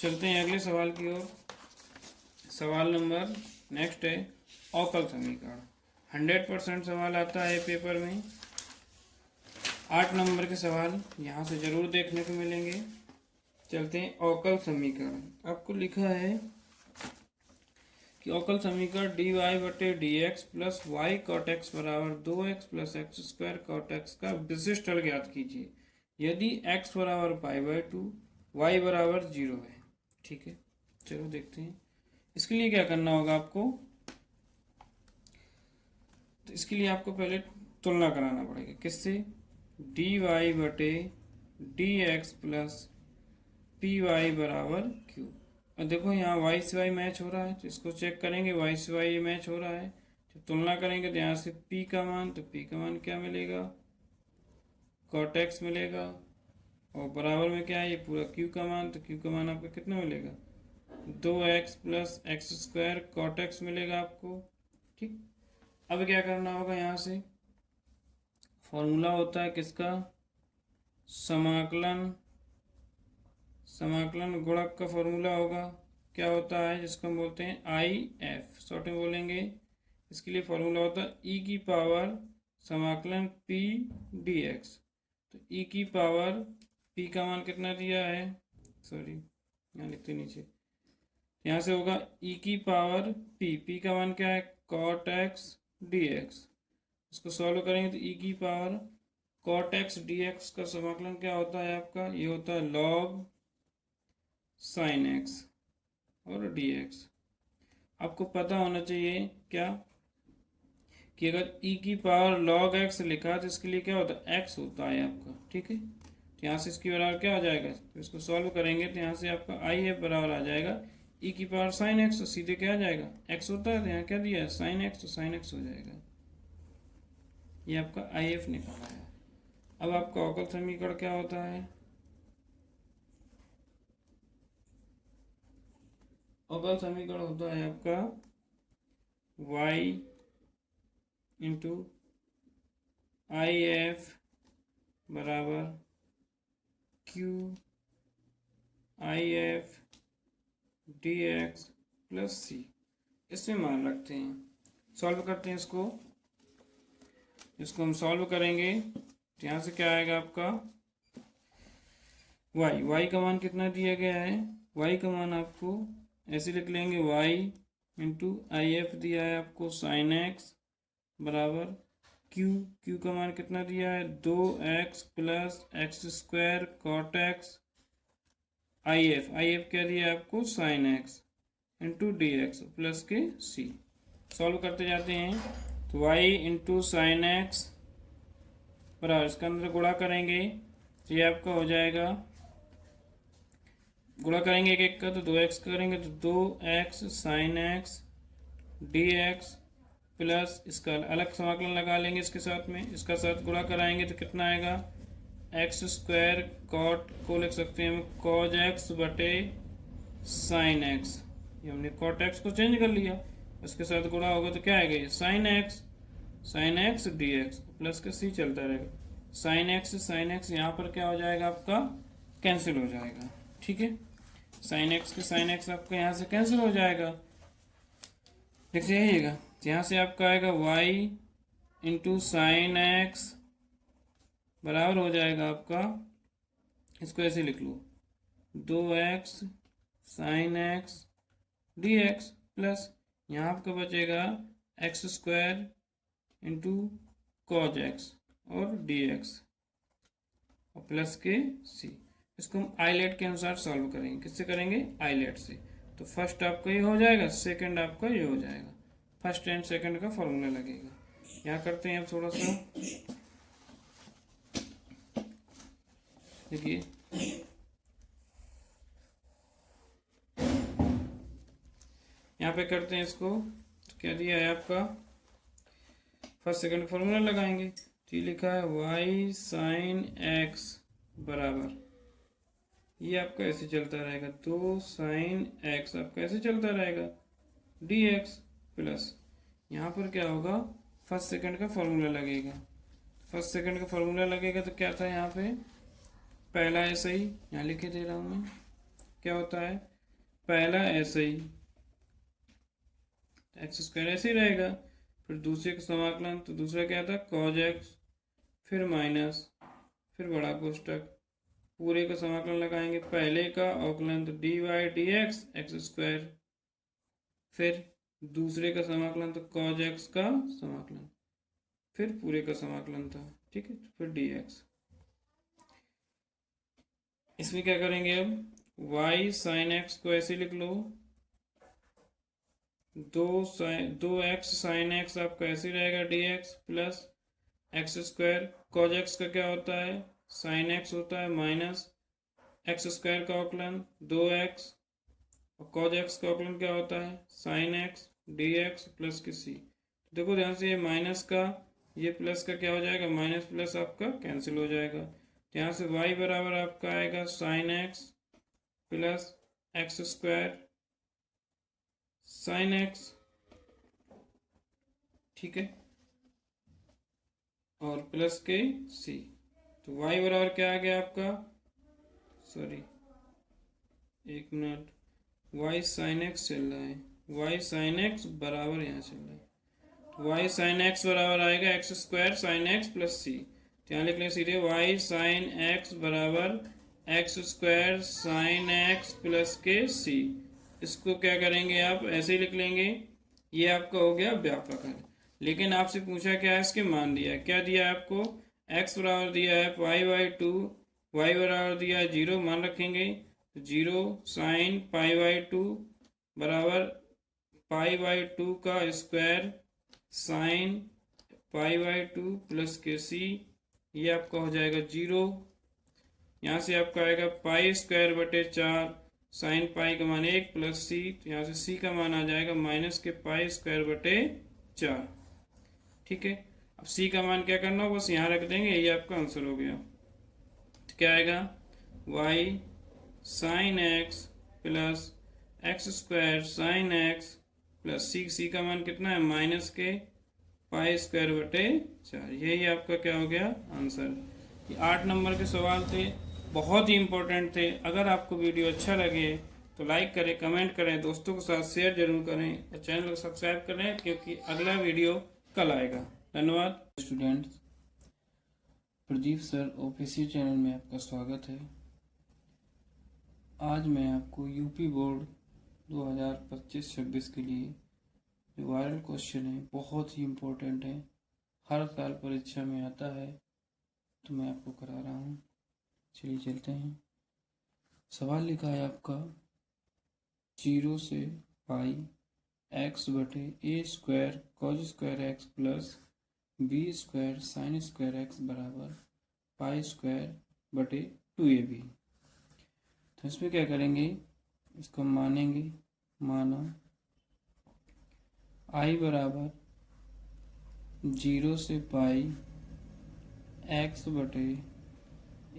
चलते हैं अगले सवाल की ओर। सवाल नंबर नेक्स्ट है अवकल समीकरण। 100% सवाल आता है पेपर में। 8 नंबर के सवाल यहाँ से जरूर देखने को मिलेंगे। चलते हैं अवकल समीकरण। आपको लिखा है कि अवकल समीकरण dy/dx plus Y cot x बराबर 2x plus x square cot x का विशिष्ट हल ज्ञात कीजिए यदि x बराबर π/2 y बराबर 0 है। ठीक है, चलो देखते हैं। इसके लिए क्या करना होगा आपको, तो इसके लिए आपको पहले तुलना कराना पड़ेगा, किससे, dy/dx प्लस py बराबर q। और देखो यहाँ y से y मैच हो रहा है तो इसको चेक करेंगे, y से y मैच हो रहा है, जब तुलना करेंगे तो यहाँ से p का मान, तो p का मान क्या मिलेगा, cot x मिलेगा, और बराबर में क्या है ये पूरा q का मान, तो q का मान आपका कितना मिलेगा 2x plus x square cot x मिलेगा आपको। ठीक, अब क्या करना होगा, यहाँ से फॉर्मूला होता है किसका, समाकलन गुणक का फॉर्मूला होगा, क्या होता है जिसको हम बोलते हैं IF, शॉर्ट में बोलेंगे। इसके लिए फॉर्मूला होता है e की पावर समाकलन p dx। तो e की पावर p का मान कितना दिया है, सॉरी यहाँ लिखते नीचे, यहाँ से होगा e की पावर p का मान क्या है cot x dx। इसको सॉल्व करेंगे तो e की पावर cot x dx का समाकलन क्या होता है आपका, ये होता है log sin x और dx। आपको पता होना चाहिए क्या, कि अगर e की पावर log x लिखा तो इसके लिए क्या होता है x होता है आपका। ठीक है, तो यहाँ से इसकी बराबर क्या आ जाएगा, तो इसको सॉल्व करेंगे तो यहाँ से आपका IF बराबर आ जाएगा e की पावर sin x, तो सीधे क्या आ जाएगा x होता है, तो यहाँ क्या दिया है sin x, तो sin x हो जाएगा। ये आपका IF निकाला है। अब आपका अवकल समीकरण क्या होता है, अवकल समीकरण होता है आपका y इंटू IF बराबर q IF dx plus c। इसमें मान रखते हैं, सॉल्व करते हैं इसको हम सॉल्व करेंगे तो यहाँ से क्या आएगा आपका y का मान कितना दिया गया है, y का मान आपको ऐसे लिख लेंगे y इंटू IF दिया है आपको sin x बराबर क्यू का मान कितना दिया है 2x plus x square cot x. I F क्या दिया है आपको sine x into d x plus के सी। सॉल्व करते जाते हैं तो y इंटू साइन एक्स बराबर इसके अंदर गुणा करेंगे तो ये आपका हो जाएगा, गुणा करेंगे एक एक का तो 2x करेंगे तो 2x sine x d x plus इसका अलग समाकलन लगा लेंगे इसके साथ में, इसका साथ गुणा कराएंगे तो कितना आएगा एक्स स्क्वायर कॉट को लिख सकते हैं हम कॉज एक्स बटे साइन एक्स। ये हमने कॉट एक्स को चेंज कर लिया, इसके साथ गुणा होगा तो क्या आएगा sine x d x plus का सी चलता रहेगा। साइन एक्स यहाँ पर क्या हो जाएगा आपका कैंसिल हो जाएगा। ठीक है, साइन एक्स आपका यहाँ से कैंसिल हो जाएगा। लिख जाइएगा तो यहाँ से आपका आएगा y इंटू साइन एक्स बराबर हो जाएगा आपका, इसको ऐसे लिख लो 2x sine x d x plus यहाँ आपका बचेगा x square into cos x और डी एक्स और प्लस के सी। इसको हम आइलेट के अनुसार सॉल्व करेंगे। किससे करेंगे आइलेट से। तो फर्स्ट आपका ये हो जाएगा, सेकंड आपका ये हो जाएगा, फर्स्ट एंड सेकंड का फॉर्मूला लगेगा। यहाँ करते हैं अब थोड़ा सा, देखिए यहाँ पे करते हैं इसको, तो क्या दिया है आपका फर्स्ट सेकंड का फॉर्मूला लगाएंगे तो ये लिखा है y साइन एक्स बराबर, ये आपका ऐसे चलता रहेगा 2 साइन एक्स आपका ऐसे चलता रहेगा डी एक्स प्लस यहाँ पर क्या होगा फर्स्ट सेकंड का फॉर्मूला लगेगा। फर्स्ट सेकंड का फॉर्मूला लगेगा तो क्या था यहाँ पे पहला ऐसा ही यहाँ लिखे दे रहा हूँ मैं, क्या होता है पहला ऐसे ही एक्स स्क्वायर ऐसे ही रहेगा, फिर दूसरे का समाकलन तो दूसरा क्या था कॉज एक्स, फिर माइनस, फिर बड़ा कोष्टक, पूरे का समाकलन लगाएंगे, पहले का अवकलन तो d y d x x square, फिर दूसरे का समाकलन तो कॉज एक्स का समाकलन, फिर पूरे का समाकलन था। ठीक है, फिर डी एक्स। इसमें क्या करेंगे अब y साइन एक्स को ऐसे लिख लो 2x साइन एक्स आपका ऐसे रहेगा D x plus x square, cos x का क्या होता है साइन एक्स होता है माइनस एक्स स्क्वायर का अवकलन 2x और कॉज एक्स का अवकलन क्या होता है sine x d x plus की सी। देखो ध्यान से ये माइनस का ये प्लस का क्या हो जाएगा माइनस प्लस आपका कैंसिल हो जाएगा। तो यहाँ से y बराबर आपका आएगा sign x plus x square sine x, ठीक है, और प्लस के सी। तो y बराबर क्या आ गया आपका, सॉरी एक मिनट, y साइन एक्स चल रहा है, y साइन एक्स बराबर यहाँ चल रहा है, y साइन एक्स बराबर आएगा x square sine x plus C. यहाँ लिख लें सीधे y साइन एक्स बराबर x square sine x plus के सी। इसको क्या करेंगे आप ऐसे ही लिख लेंगे, ये आपका हो गया व्यापक है। लेकिन आपसे पूछा क्या है इसके मान दिया है, क्या दिया है आपको x बराबर दिया है पाई बाई 2, y बराबर दिया है 0 मान रखेंगे, 0 साइन पाई बाई 2 बराबर पाई बाई 2 का square sine pi by 2 plus के सी, ये आपका हो जाएगा 0। यहाँ से आपका आएगा पाई स्क्वायर बटे 4 साइन पाई का मान 1 प्लस सी, तो यहाँ से सी का मान आ जाएगा माइनस के पाई स्क्वायर बटे 4। ठीक है, अब सी का मान क्या करना हो बस यहाँ रख देंगे, ये आपका आंसर हो गया। तो क्या आएगा y sine x plus x square sine x plus C का मान कितना है माइनस के पाई स्क्वायर बटे 4। यही आपका क्या हो गया आंसर। ये 8 नंबर के सवाल थे, बहुत ही इंपॉर्टेंट थे। अगर आपको वीडियो अच्छा लगे तो लाइक करें, कमेंट करें, दोस्तों के साथ शेयर जरूर करें और चैनल को सब्सक्राइब करें क्योंकि अगला वीडियो कल आएगा। धन्यवाद students. Pradeep sir official channel में आपका स्वागत है। आज मैं आपको यूपी बोर्ड 2025-26 के लिए जो वायरल क्वेश्चन है बहुत ही इम्पोर्टेंट है, हर साल परीक्षा में आता है, तो मैं आपको करा रहा हूँ। चलिए चलते हैं। सवाल लिखा है आपका 0 से पाई एक्स बटे a square cos square x plus b square sine square x बराबर पाई स्क्वायर बटे 2ab। तो इसमें क्या करेंगे, इसको मानेंगे। माना आई बराबर 0 से पाई एक्स बटे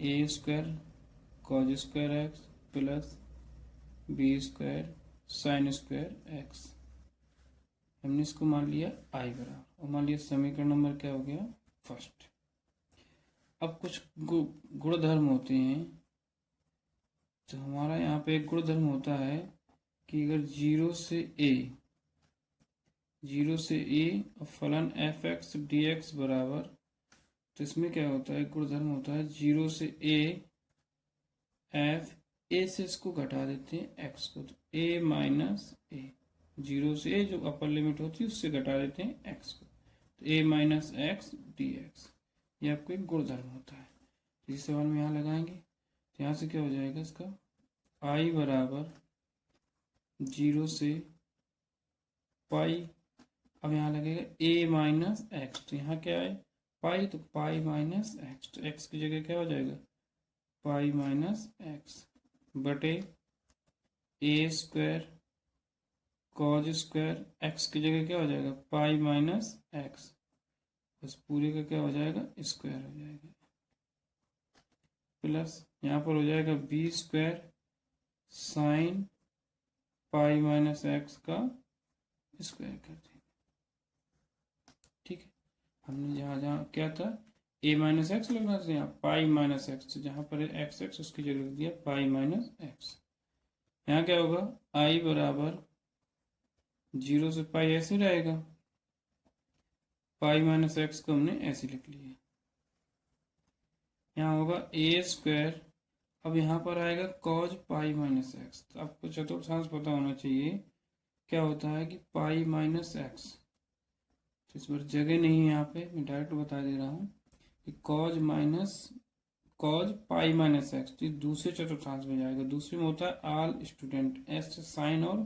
a square cos square x plus b square sine square x. हमने इसको मान लिया आई बराबर, और मान लिया समीकरण नंबर क्या हो गया, फर्स्ट। अब कुछ गुणधर्म होते हैं। तो हमारा यहाँ पे एक गुणधर्म होता है कि अगर 0 से ए और फलन एफ एक्स डी एक्स बराबर, तो इसमें क्या होता है, गुणधर्म होता है 0 से एफ ए से इसको घटा देते हैं एक्स को, तो ए माइनस ए। 0 से ए जो अपर लिमिट होती है उससे घटा देते हैं एक्स को, तो ए माइनस एक्स डी एक्स। ये आपको एक गुणधर्म होता है। इस सवाल में यहाँ लगाएंगे, तो यहाँ से क्या हो जाएगा इसका, आई बराबर 0 से पाई। अब यहाँ लगेगा ए माइनस एक्स, तो यहाँ क्या है पाई, तो पाई माइनस एक्स, तो एक्स की जगह क्या हो जाएगा, पाई माइनस एक्स बटे a square cos square x की जगह क्या हो जाएगा, पाई माइनस एक्स, बस पूरे का क्या हो जाएगा, स्क्वायर हो जाएगा, प्लस यहाँ पर हो जाएगा b square sine pi minus x का स्क्वायर कर देंगे। ठीक है, हमने जहाँ क्या था, ए माइनस एक्स लगना था, यहाँ पाई माइनस एक्स, तो जहाँ पर एक्स एक्स उसकी जगह रख दिया पाई माइनस एक्स। यहाँ क्या होगा, आई बराबर 0 से पाई ऐसे रहेगा, पाई माइनस एक्स को हमने ऐसे लिख लिया। यहाँ होगा ए स्क्वायर, अब यहाँ पर आएगा कॉज पाई माइनस एक्स। तो आपको चतुर्थांश पता होना चाहिए क्या होता है कि पाई माइनस एक्स, तो इस पर जगह नहीं है यहाँ पे, मैं डायरेक्ट बता दे रहा हूँ कि कॉज पाई माइनस एक्स, तो दूसरे चतुर्थांश में जाएगा। दूसरे में होता है आल स्टूडेंट एस साइन और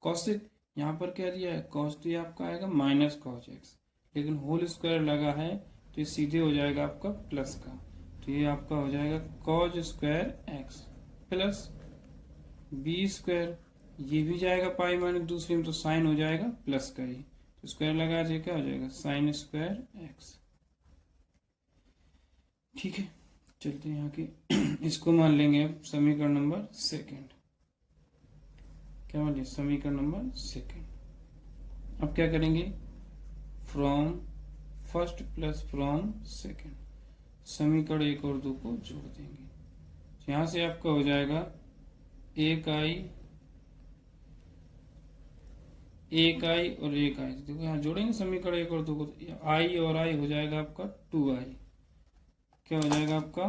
कॉसिक, यहाँ पर क्या दिया है कॉस, तो ये आपका आएगा माइनस कॉज एक्स, लेकिन होल स्क्वायर लगा है तो ये सीधे हो जाएगा आपका प्लस का, तो ये आपका हो जाएगा cos square x plus b square, ये भी जाएगा पाई माइनस दूसरे में, तो साइन हो जाएगा प्लस का ही, तो स्क्वायर लगा दिए क्या हो जाएगा साइन स्क्वायर एक्स। ठीक है, चलते हैं यहाँ के इसको मान लेंगे अब समीकरण नंबर सेकंड। क्या मान लिया, समीकरण नंबर सेकंड। अब क्या करेंगे, from first plus from second, समीकरण 1 और 2 को जोड़ देंगे। यहाँ से आपका हो जाएगा एक आई और एक आई, देखो यहाँ जोड़ेंगे समीकरण 1 और 2 को, आई और आई हो जाएगा आपका 2i, क्या हो जाएगा आपका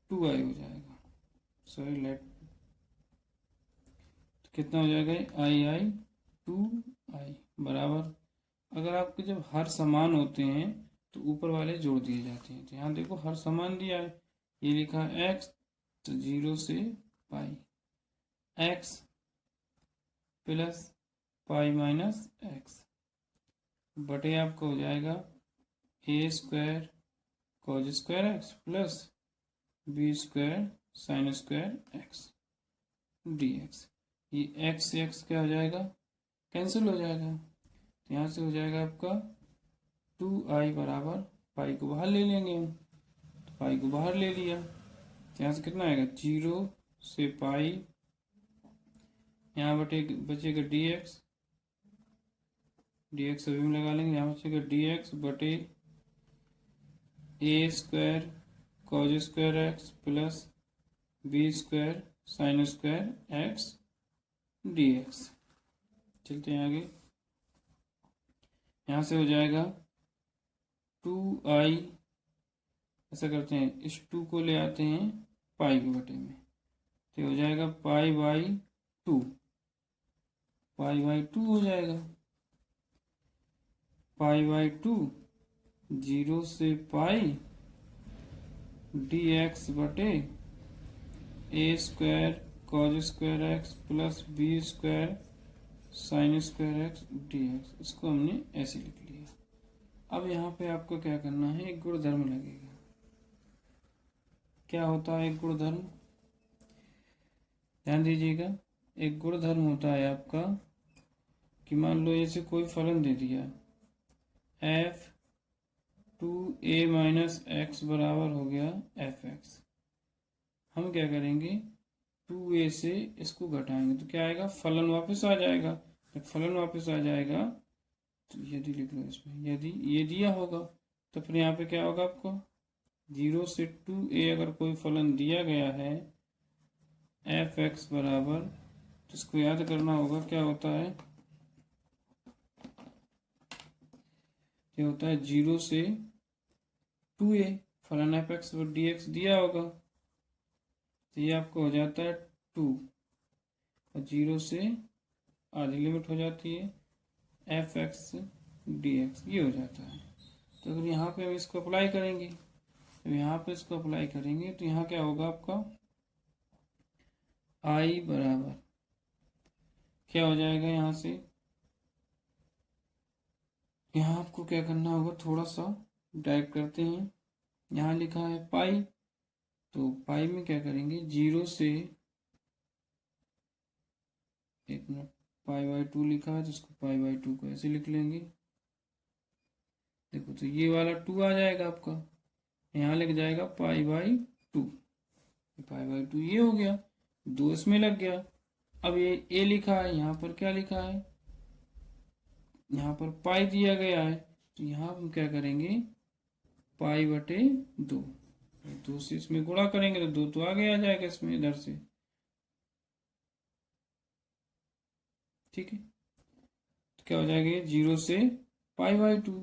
2i हो जाएगा, सॉरी लेट, तो कितना हो जाएगा आई 2i बराबर, अगर आपके जब हर समान होते हैं तो ऊपर वाले जोड़ दिए जाते हैं। तो यहाँ देखो हर समान दिया है, ये लिखा है x, तो 0 से pi x plus pi minus x बटे आपका हो जाएगा a square cos square x plus b square sine square x d x. ये एक्स से एक्स क्या हो जाएगा, कैंसिल हो जाएगा, तो यहाँ से हो जाएगा आपका 2i बराबर, पाई को बाहर ले लेंगे हम, तो पाई को बाहर ले लिया, तो यहाँ से कितना आएगा 0 से पाई, यहाँ बचेगा dx अभी हम लगा लेंगे, यहाँ बचेगा dx बटे a square cos square x plus b square sine square x dx। चलते हैं आगे, यहाँ से हो जाएगा 2i, ऐसा करते हैं इस 2 को ले आते हैं पाई के बटे में, तो हो जाएगा पाई बाई 2 हो जाएगा, पाई बाई 2 0 से पाई डी एक्स बटे a square cos square x plus b square sine square x d x. इसको हमने ऐसे लिख लिया। अब यहाँ पे आपको क्या करना है, एक गुणधर्म लगेगा। क्या होता है एक गुणधर्म, ध्यान दीजिएगा। एक गुणधर्म होता है आपका कि मान लो ऐसे कोई फलन दे दिया f 2a माइनस एक्स बराबर हो गया एफ एक्स। हम क्या करेंगे, 2a से इसको घटाएंगे तो क्या आएगा, फलन वापस आ जाएगा। जब फलन वापस आ जाएगा तो यदि लिख लो इसमें, यदि ये दिया होगा तो फिर यहाँ पे क्या होगा आपको, 0 से 2a अगर कोई फलन दिया गया है एफ एक्स बराबर, तो इसको याद करना होगा क्या होता है, ये होता है 0 से 2a फलन एफ एक्स और डी एक्स दिया होगा तो ये आपको हो जाता है 2 और 0 से आधी लिमिट हो जाती है एफ एक्स डी एक्स, ये हो जाता है। तो अगर यहाँ पे हम इसको अप्लाई करेंगे, तो यहाँ पे इसको अप्लाई करेंगे तो यहाँ क्या होगा आपका, आई बराबर क्या हो जाएगा, यहाँ से यहाँ आपको क्या करना होगा, थोड़ा सा टाइप करते हैं। यहाँ लिखा है पाई, तो पाई में क्या करेंगे, 0 से, एक मिनट, पाई बाई 2 लिखा है तो इसको पाई बाई 2 को ऐसे लिख लेंगे। देखो तो ये वाला 2 आ जाएगा आपका, यहाँ लिख जाएगा पाई बाई 2, पाई बाई 2 ये हो गया, 2 इसमें लग गया। अब ये ए लिखा है, यहाँ पर क्या लिखा है, यहाँ पर पाई दिया गया है तो यहाँ हम क्या करेंगे, पाई बटे 2, 2 से इसमें गुणा करेंगे तो 2 तो आगे आ जाएगा इसमें इधर से, ठीक है। तो क्या हो जाएगा, 0 से पाई बाई 2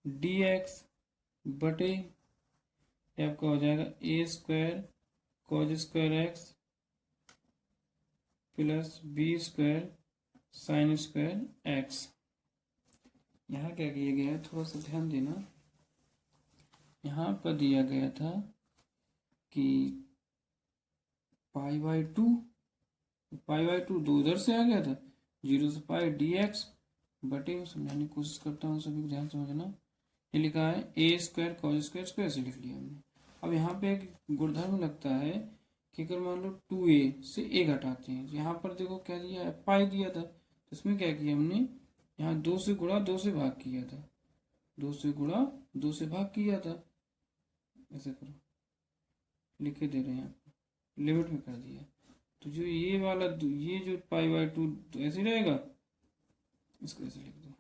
डी एक्स बटे आपका हो जाएगा a square cos square x plus b square sine square x. यहाँ क्या किया गया है, थोड़ा सा ध्यान देना। यहाँ पर दिया गया था कि पाई बाई 2, पाई बाई 2 2 उधर से आ गया था, 0 से पाई डी एक्स बटे, समझाने की कोशिश करता हूँ, सभी को ध्यान समझना। ये लिखा है ए स्क्वायर कॉज स्क्वायर, इसको ऐसे लिख लिया हमने। अब यहाँ पे एक गुणधर्म लगता है कि अगर मान लो 2a से a घटाते हैं, यहाँ पर देखो क्या दिया है, पाई दिया था, तो इसमें क्या किया हमने, यहाँ 2 से गुणा 2 से भाग किया था, 2 से गुणा 2 से भाग किया था, ऐसे करो, लिख के दे रहे हैं आपको, लिमिट में कर दिया। तो जो ये वाला ये जो पाई बाई 2 तो ऐसे रहेगा, इसको ऐसे लिख दो।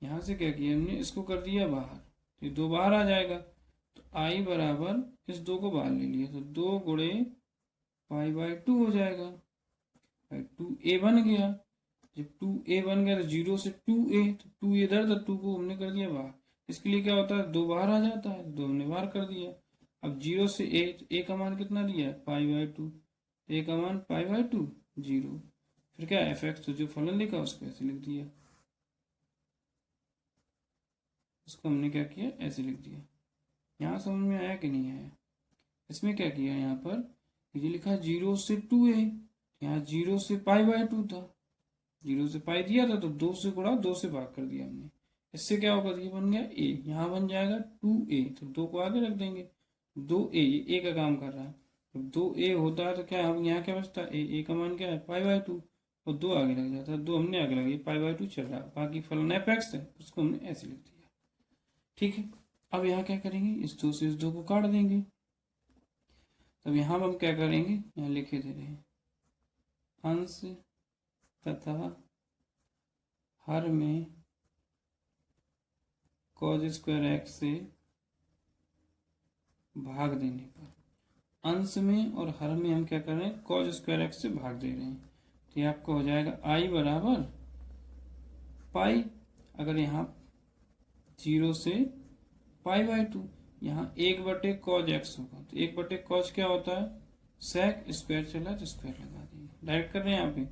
यहाँ से क्या किया हमने, इसको कर दिया बाहर, तो ये 2 बाहर आ जाएगा, तो आई बराबर इस 2 को बाहर ले लिया तो 2 गुणे पाई बाई 2 हो जाएगा, 2a बन गया। जब 2a बन गया तो 0 से 2a, तो 2 इधर था, 2 को हमने कर दिया बाहर। इसके लिए क्या होता है, 2 बाहर आ जाता है, 2 हमने बाहर कर दिया। अब 0 से a, तो a का मान कितना दिया है, पाई बाई 2, a का मान पाई बाई 2 0, फिर क्या एफ एक्स, तो जो फलन लिखा उसको ऐसे लिख दिया, इसको हमने क्या किया, ऐसे लिख दिया। यहाँ समझ में आया कि नहीं आया। इसमें क्या किया, यहाँ पर ये लिखा 0 से 2a, यहाँ 0 से पाई बाई 2 था, 0 से पाई दिया था तो 2 से गुणा 2 से भाग कर दिया हमने। इससे क्या होगा, ये बन गया a, यहाँ बन जाएगा 2a, तो 2 को आगे रख देंगे, 2a, ये a का काम कर रहा है। जब 2a होता है तो क्या हम यहाँ क्या बचता है, a का मान क्या है, पाई बाई 2, और 2 आगे लग जाता है, 2 हमने आगे लगाई, पाई बाई 2 चल रहा है, बाकी फलन एफ एक्स है उसको हमने ऐसे लिख दिया, ठीक है। अब यहाँ क्या करेंगे, इस 2 से इस 2 को काट देंगे। तब यहाँ हम क्या करेंगे, यहाँ लिखे दे रहे हैं, अंश तथा हर में कॉज स्क्वायर एक्स से भाग देने पर, अंश में और हर में हम क्या कर रहे हैं, कॉज स्क्वायर एक्स से भाग दे रहे हैं, तो ये आपको हो जाएगा आई बराबर पाई, अगर यहाँ 0 से पाई बाई 2, यहाँ 1 बटे कॉज एक्स होगा, तो 1 बटे कॉज क्या होता है, सेक, स्क्वायर चला तो स्क्वायर लगा देंगे, डायरेक्ट कर रहे हैं यहाँ पे।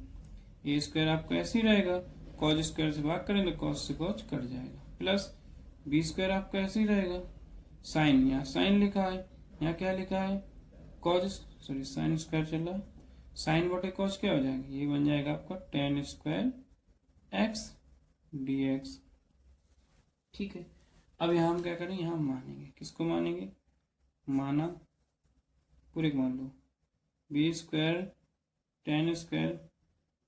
ए स्क्वायर आपका ऐसे ही रहेगा, कॉज स्क्वायर से भाग करेंगे, कॉज से कॉज कट जाएगा, प्लस बी स्क्वायर आपका ऐसे ही रहेगा। साइन, यहाँ साइन लिखा है, यहाँ क्या लिखा है कॉज, सॉरी साइन स्क्वायर चला, साइन बटे कॉज क्या हो जाएगा, ये बन जाएगा आपका ten square x d x. ठीक है, अब यहाँ हम क्या करेंगे, यहाँ मानेंगे, किसको मानेंगे, माना पूरे मान लो b square tan square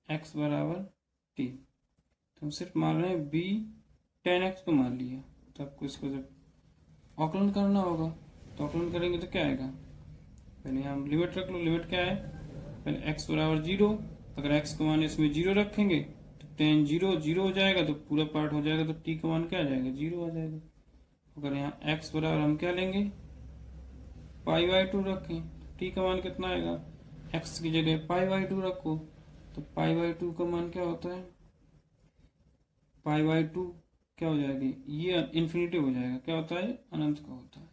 x बराबर टी। तो हम सिर्फ मान रहे हैं बी टेन एक्स को मान लिया, तो आपको इसको जब आकलन करना होगा तो आकलन करेंगे तो क्या आएगा, पहले हम लिमिट रख लो, लिमिट क्या है, पहले एक्स बराबर 0, अगर एक्स का मान इसमें 0 रखेंगे तो टेन 0 0 हो जाएगा, तो पूरा पार्ट हो जाएगा, तो टी का मान क्या आ जाएगा 0 आ जाएगा। अगर यहाँ एक्स बराबर हम क्या लेंगे पाई बाई 2 रखें, टी का मान कितना आएगा, एक्स की जगह पाई बाई 2 रखो, तो पाई बाई 2 का मान क्या होता है, पाई बाई 2 क्या हो जाएगी, ये इन्फिनिटी हो जाएगा, क्या होता है अनंत का होता है।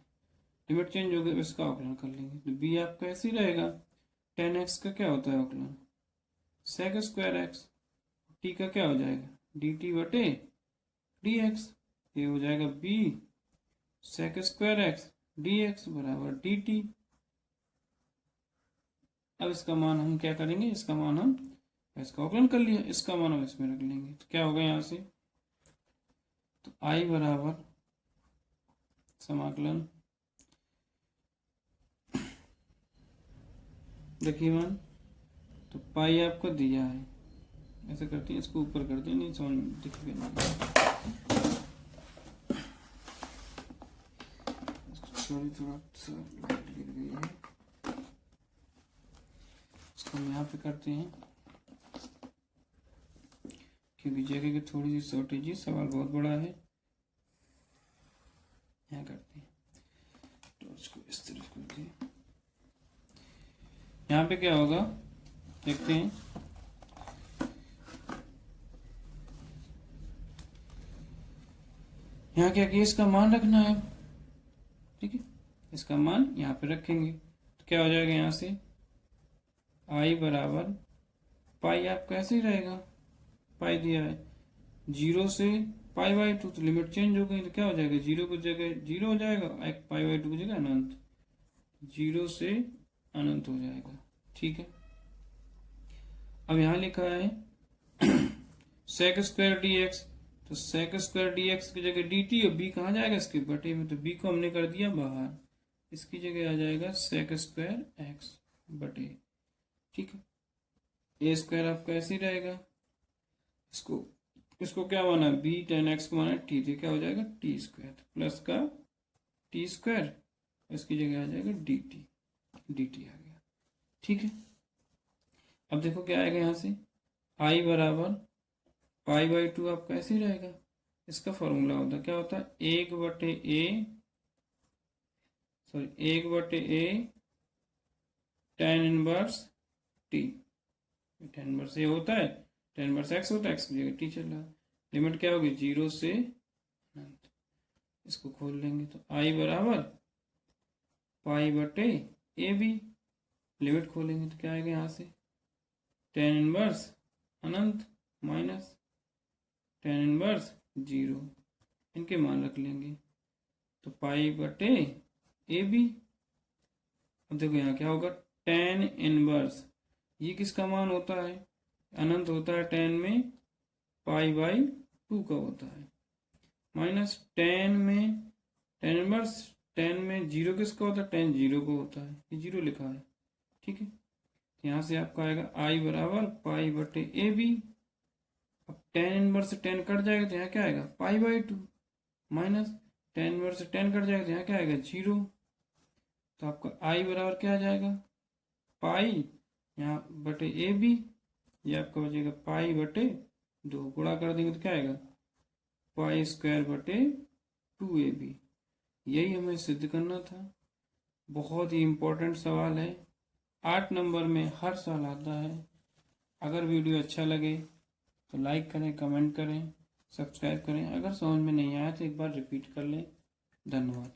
लिमिट चेंज हो गई, इसका आकलन कर लेंगे, तो बी आपका ऐसे ही रहेगा, टेन एक्स का क्या होता है आकलन सेक स्क्वायर एक्स, टी का क्या हो जाएगा डी टी बटे डी एक्स, ये हो जाएगा b sec square x d x बराबर डी टी। अब इसका मान हम क्या करेंगे, इसका मान हम इसका आकलन कर लिया, इसका मान हम इसमें रख लेंगे, तो क्या होगा यहाँ से, तो आई बराबर समाकलन, देखिए मान, तो पाई आपको दिया है, ऐसे करते हैं, इसको ऊपर कर दें, नहीं समझ दिखेगा नहीं, सॉरी थोड़ा सा लाइट गिर गई है, इसको हम यहाँ पे करते हैं क्योंकि जगह की थोड़ी सी शॉर्टेज है, सवाल बहुत बड़ा है, यहाँ करते हैं, तो इसको इस तरफ करते हैं, यहाँ पे क्या होगा देखते हैं, यहाँ क्या किया, इसका मान रखना है, ठीक है, इसका मान यहाँ पे रखेंगे, तो क्या हो जाएगा यहाँ से आई बराबर पाई आपका ऐसे ही रहेगा, पाई दिया है 0 से पाई बाई 2, तो लिमिट चेंज हो गई, तो क्या हो जाएगा 0 की जगह 0 हो जाएगा, एक पाई बाई 2 की जगह अनंत, 0 से अनंत हो जाएगा। ठीक है, अब यहाँ लिखा है सेक स्क्वायर डी एक्स, तो सेक स्क्वायर डी एक्स की जगह डी टी, और बी कहाँ जाएगा इसके बटे में, तो बी को हमने कर दिया बाहर, इसकी जगह आ जाएगा सेक स्क्वायर एक्स बटे, ठीक है, ए स्क्वायर आपका ऐसे ही रहेगा, इसको क्या माना बी टेन एक्स को माना टी, तो क्या हो जाएगा टी स्क्वायर प्लस का टी स्क्वायर, इसकी जगह आ जाएगा डी टी, डी टी आ गया। ठीक है, अब देखो क्या आएगा यहाँ से, आई बराबर पाई बाई 2 आपका ऐसे ही रहेगा, इसका फॉर्मूला होता है क्या होता है, एक बटे a tan inverse t, tan inverse a होता है, टेन इनवर्स एक्स होता है, एक्स की जगह टी चल रहा है, लिमिट क्या होगी 0 से अनंत, इसको खोल लेंगे, तो आई बराबर पाई बटे ए बी, लिमिट खोलेंगे तो क्या आएगा यहाँ से टेन इनवर्स अनंत माइनस टेन इनवर्स 0, इनके मान रख लेंगे, तो पाई बटे ए बी। अब देखो यहाँ क्या होगा टेन इनवर्स, ये किसका मान होता है, अनंत होता है टेन में, पाई बाई 2 का होता है, माइनस टेन में टेन इनवर्स, टेन में 0 किसका होता है, टेन 0 को होता है, ये 0 लिखा है। ठीक है, यहाँ से आपका आएगा आई बराबर पाई बटे ए बी, अब टेन इनवर्स से 10 कट जाएगा तो यहाँ क्या आएगा pi by 2, minus tan inverse से 10 कट जाएगा तो यहाँ क्या आएगा 0, तो आपका आई बराबर क्या आ जाएगा पाई यहाँ बटे ए बी, ये आपका बचेगा पाई बटे 2, गुणा कर देंगे तो क्या आएगा पाई स्क्वायर बटे 2ab। यही हमें सिद्ध करना था, बहुत ही इम्पोर्टेंट सवाल है, 8 नंबर में हर साल आता है। अगर वीडियो अच्छा लगे तो लाइक करें, कमेंट करें, सब्सक्राइब करें, अगर समझ में नहीं आया तो एक बार रिपीट कर लें। धन्यवाद।